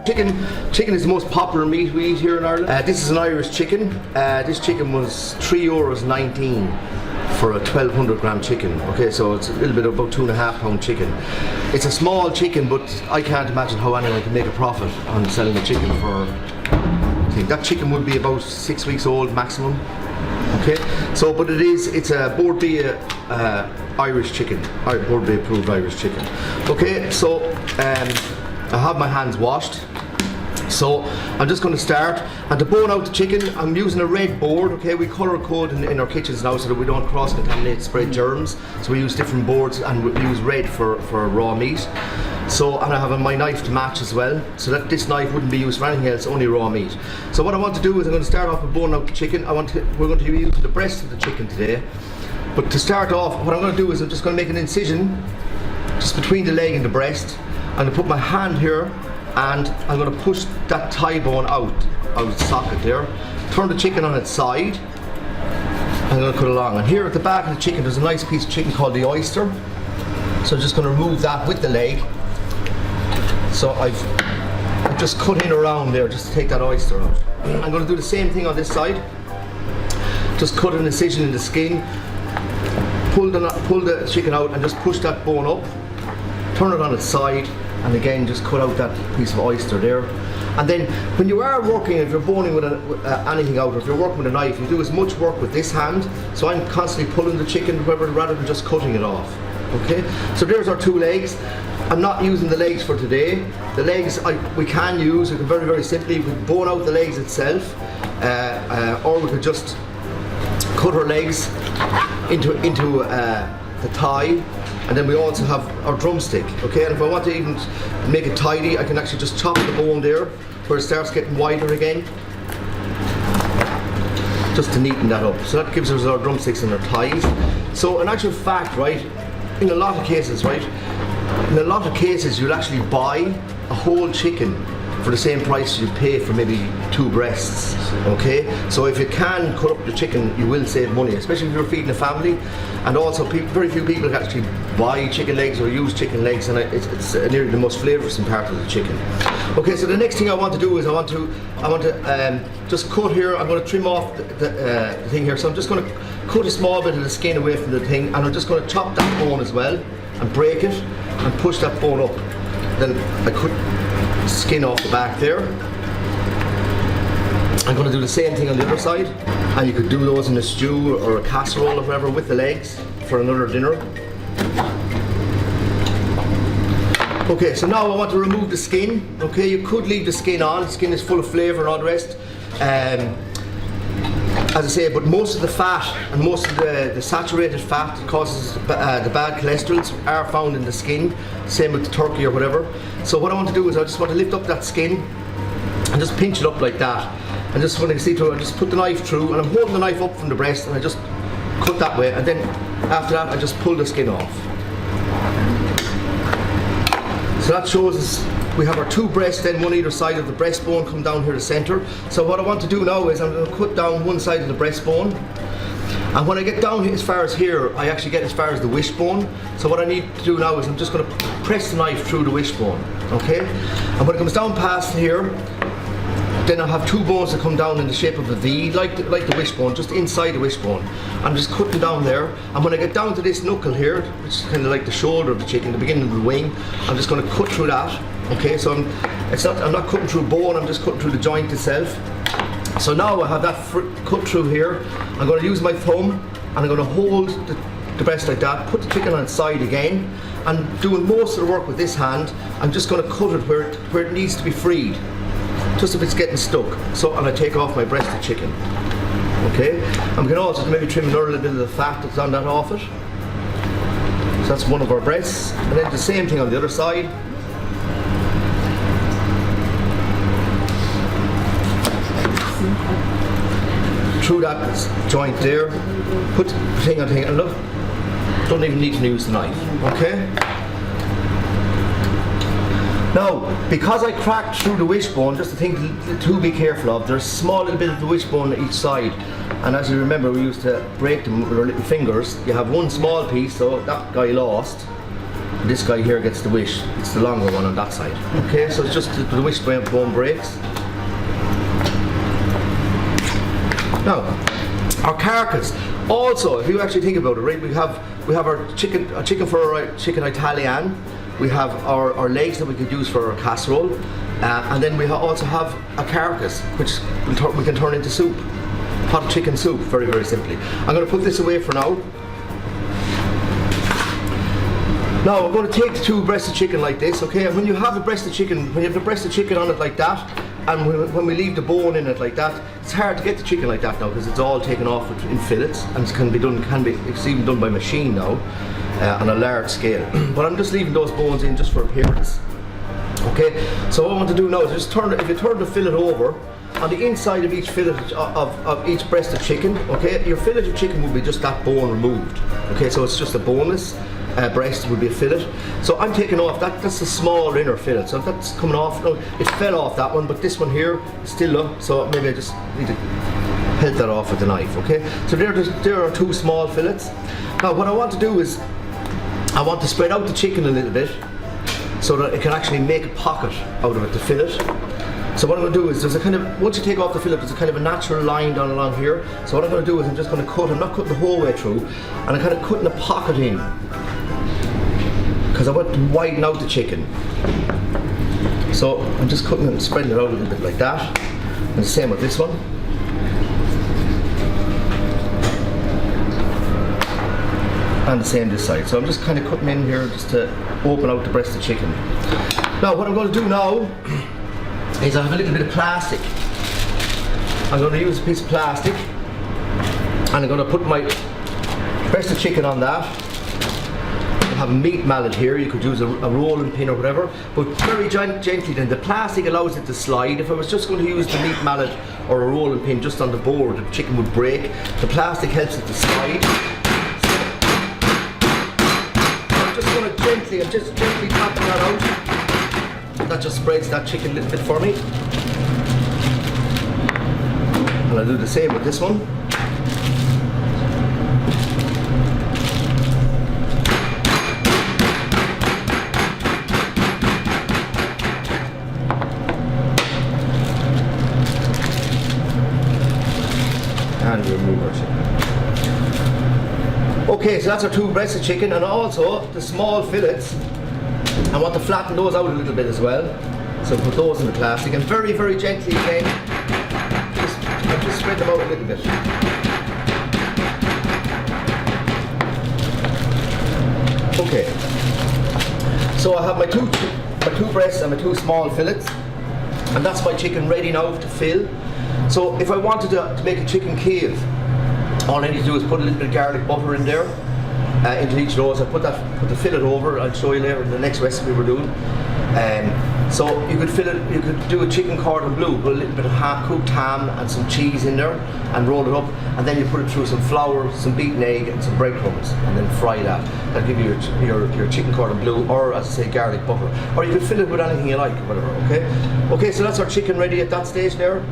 Chicken is the most popular meat we eat here in Ireland. This is an Irish chicken. This chicken was €3.19 for a 1200 gram chicken. Okay, so it's a little bit about 2.5 pound chicken. It's a small chicken, but I can't imagine how anyone can make a profit on selling a chicken for. I think that chicken would be about 6 weeks old maximum. Okay, so but it's a Bord Bia Irish chicken, Bord Bia approved Irish chicken. Okay, so I have my hands washed. So I'm just going to start, and to bone out the chicken I'm using a red board. Okay, we colour code in our kitchens now so that we don't cross contaminate, spread germs, so we use different boards and we use red for raw meat. So, and I have my knife to match as well, so that this knife wouldn't be used for anything else, only raw meat. So what I want to do is I'm going to start off with boning out the chicken. We're going to be using the breast of the chicken today, but to start off what I'm going to do is I'm just going to make an incision just between the leg and the breast. I'm going to put my hand here and I'm going to push that thigh bone out of the socket there, turn the chicken on its side. I'm going to cut along, and here at the back of the chicken there's a nice piece of chicken called the oyster, so I'm just going to remove that with the leg. So I've just cut in around there just to take that oyster out. I'm going to do the same thing on this side, just cut an incision in the skin, pull the chicken out and just push that bone up, turn it on its side, and again just cut out that piece of oyster there. And then when you are working, if you're boning with anything out, or if you're working with a knife, you do as much work with this hand. So I'm constantly pulling the chicken rather than just cutting it off. Okay, so there's our two legs. I'm not using the legs for today. The legs we can use. We can very simply, we can bone out the legs itself, or we could just cut our legs into the thigh. And then we also have our drumstick, okay? And if I want to even make it tidy, I can actually just chop the bone there where it starts getting wider again, just to neaten that up. So that gives us our drumsticks and our thighs. So in actual fact, right, in a lot of cases, you'll actually buy a whole chicken for the same price you pay for maybe 2 breasts, okay? So if you can cut up the chicken, you will save money, especially if you're feeding a family. And also very few people actually buy chicken legs or use chicken legs, and it's nearly the most flavoursome part of the chicken. Okay, so the next thing I want to do is I want to just cut here. I'm going to trim off the thing here, so I'm just going to cut a small bit of the skin away from the thing, and I'm just going to chop that bone as well and break it and push that bone up. Then I cut skin off the back there. I'm going to do the same thing on the other side, and you could do those in a stew or a casserole or whatever with the legs for another dinner. Okay, so now I want to remove the skin. Okay, you could leave the skin on. The skin is full of flavour and all the rest. As I say, but most of the fat and most of the saturated fat that causes the bad cholesterols are found in the skin. Same with the turkey or whatever. So what I want to do is I just want to lift up that skin and just pinch it up like that. And just when I see through, I just put the knife through, and I'm holding the knife up from the breast, and I just cut that way. And then after that, I just pull the skin off. So that shows us we have our 2 breasts, then one either side of the breastbone come down here the centre. So what I want to do now is I'm going to cut down one side of the breastbone, and when I get down as far as here, I actually get as far as the wishbone. So what I need to do now is I'm just going to press the knife through the wishbone, okay? And when it comes down past here, then I have 2 bones that come down in the shape of a V, like the wishbone, just inside the wishbone. I'm just cutting down there, and when I get down to this knuckle here, which is kind of like the shoulder of the chicken, the beginning of the wing, I'm just going to cut through that. Okay, so I'm not cutting through bone, I'm just cutting through the joint itself. So now I have that cut through here. I'm going to use my thumb, and I'm going to hold the breast like that, put the chicken on its side again, and doing most of the work with this hand, I'm just going to cut it where it needs to be freed, just if it's getting stuck. So, and I take off my breasted chicken. Okay, and we can also maybe trim another little bit of the fat that's on that off it. So that's one of our breasts, and then the same thing on the other side. Through that joint there, put the thing on thing, and look, don't even need to use the knife, okay? Now, because I cracked through the wishbone, just a thing to be careful of, there's a small little bit of the wishbone on each side, and as you remember, we used to break them with our little fingers. You have one small piece, so that guy lost. This guy here gets the wish. It's the longer one on that side. Okay, so it's just the wishbone breaks. Now, our carcass. Also, if you actually think about it, right, we have our chicken chicken Italian. We have our legs that we could use for our casserole, and then we also have a carcass which we can turn into soup, hot chicken soup, very, very simply. I'm going to put this away for now. Now we're going to take the two breasts of chicken like this, okay? And when you have a breast of chicken, when you have the breast of chicken on it like that, and when we leave the bone in it like that, it's hard to get the chicken like that now because it's all taken off in fillets, and it's even done by machine now on a large scale. But I'm just leaving those bones in just for appearance. Okay, so what I want to do now is just if you turn the fillet over, on the inside of each fillet of each breast of chicken, okay, your fillet of chicken will be just that bone removed. Okay, so it's just a boneless breast would be a fillet. So I'm taking off that's a small inner fillet, so that's coming off. No, it fell off that one, but this one here is still up, so maybe I just need to pelt that off with the knife. Okay, so there are two small fillets. Now what I want to do is I want to spread out the chicken a little bit so that it can actually make a pocket out of it, the fillet. So what I'm going to do is there's a kind of, once you take off the fillet, there's a kind of a natural line down along here. So what I'm going to do is I'm just going to cut, I'm not cutting the whole way through, and I'm kind of cutting a pocket in, because I want to widen out the chicken. So I'm just cutting it and spreading it out a little bit like that. And the same with this one. And the same this side. So I'm just kind of cutting in here just to open out the breast of chicken. Now what I'm going to do now is I have a little bit of plastic. I'm going to use a piece of plastic and I'm going to put my breast of chicken on that. I have a meat mallet here, you could use a rolling pin or whatever, but very gently then. The plastic allows it to slide. If I was just going to use the meat mallet or a rolling pin just on the board, the chicken would break. The plastic helps it to slide. I'm just gently tapping that out. That just spreads that chicken a little bit for me. And I'll do the same with this one. And remove our chicken. Okay, so that's our two breasts of chicken, and also the small fillets. I want to flatten those out a little bit as well. So put those in the plastic and very, very gently again, just spread them out a little bit. Okay. So I have my two breasts and my two small fillets, and that's my chicken ready now to fill. So if I wanted to make a chicken cave, all I need to do is put a little bit of garlic butter in there into each of those. I put the fillet over. I'll show you later in the next recipe we're doing. So you could do a chicken cordon bleu, put a little bit of cooked ham and some cheese in there and roll it up, and then you put it through some flour, some beaten egg and some breadcrumbs, and then fry that. That'll give you your chicken cordon bleu, or as I say, garlic butter. Or you could fill it with anything you like, whatever, okay? Okay, so that's our chicken ready at that stage there.